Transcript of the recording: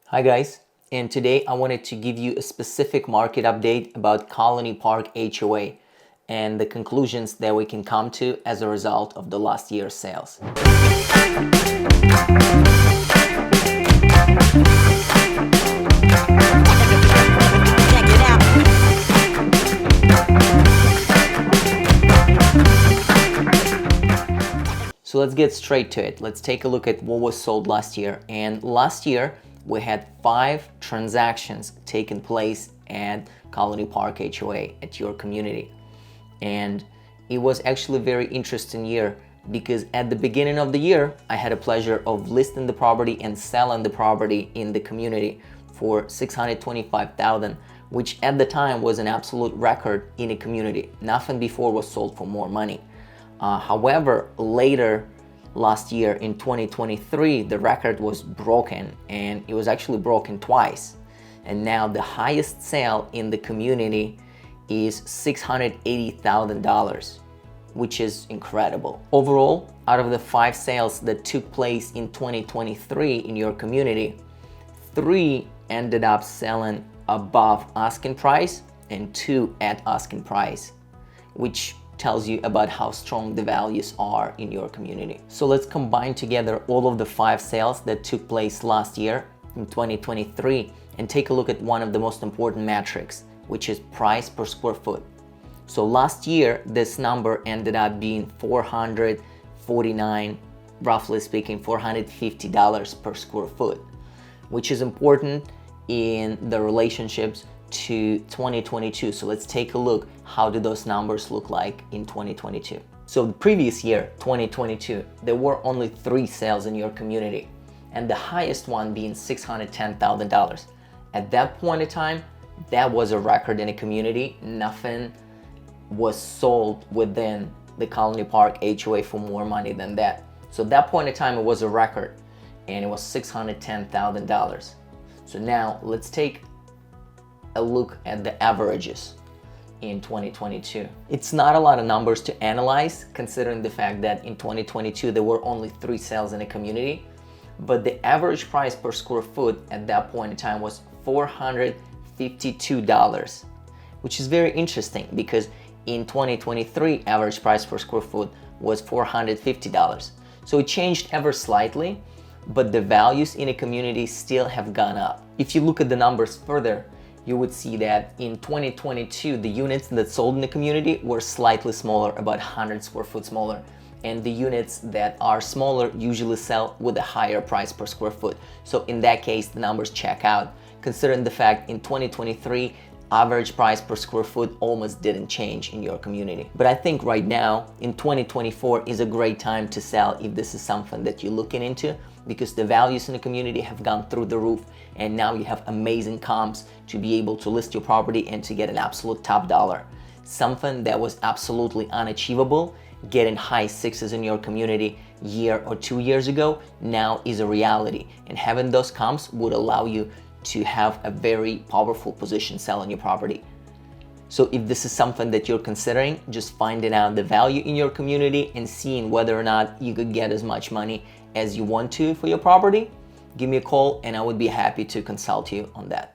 Hi guys, and today I wanted to give you a specific market update about Colony Park HOA and the conclusions that we can come to as a result of the last year's sales. So let's get straight to it. Let's take a look at what was sold last year. And last year, we had 5 transactions taking place at Colony Park HOA at your community. And it was actually a very interesting year because at the beginning of the year, I had a pleasure of listing the property and selling the property in the community for $625,000, which at the time was an absolute record in a community. Nothing before was sold for more money. However, later last year in 2023, the record was broken, and it was actually broken twice. And now the highest sale in the community is $680,000, which is incredible. Overall, out of the 5 sales that took place in 2023 in your community, 3 ended up selling above asking price and 2 at asking price, which tells you about how strong the values are in your community. So let's combine together all of the 5 sales that took place last year in 2023 and take a look at one of the most important metrics, which is price per square foot. So last year, this number ended up being $449, roughly speaking, $450 per square foot, which is important in the relationships to 2022. So let's take a look, how do those numbers look like in 2022? So the previous year, 2022, there were only 3 sales in your community, and the highest one being $610,000. At that point in time, that was a record in a community. Nothing was sold within the Colony Park HOA for more money than that. So at that point in time, it was a record, and it was $610,000. So now let's take a look at the averages in 2022. It's not a lot of numbers to analyze, considering the fact that in 2022 there were only 3 sales in a community, but the average price per square foot at that point in time was $452, which is very interesting because in 2023 average price per square foot was $450. So it changed ever slightly, but the values in a community still have gone up. If you look at the numbers further, you would see that in 2022, the units that sold in the community were slightly smaller, about 100 square foot smaller. And the units that are smaller usually sell with a higher price per square foot. So in that case, the numbers check out, considering the fact in 2023, average price per square foot almost didn't change in your community. But I think right now, in 2024, is a great time to sell if this is something that you're looking into, because the values in the community have gone through the roof, and now you have amazing comps to be able to list your property and to get an absolute top dollar. Something that was absolutely unachievable, getting high 6s in your community year or 2 years ago, now is a reality, and having those comps would allow you to have a very powerful position selling your property. So if this is something that you're considering, just finding out the value in your community and seeing whether or not you could get as much money as you want to for your property, give me a call and I would be happy to consult you on that.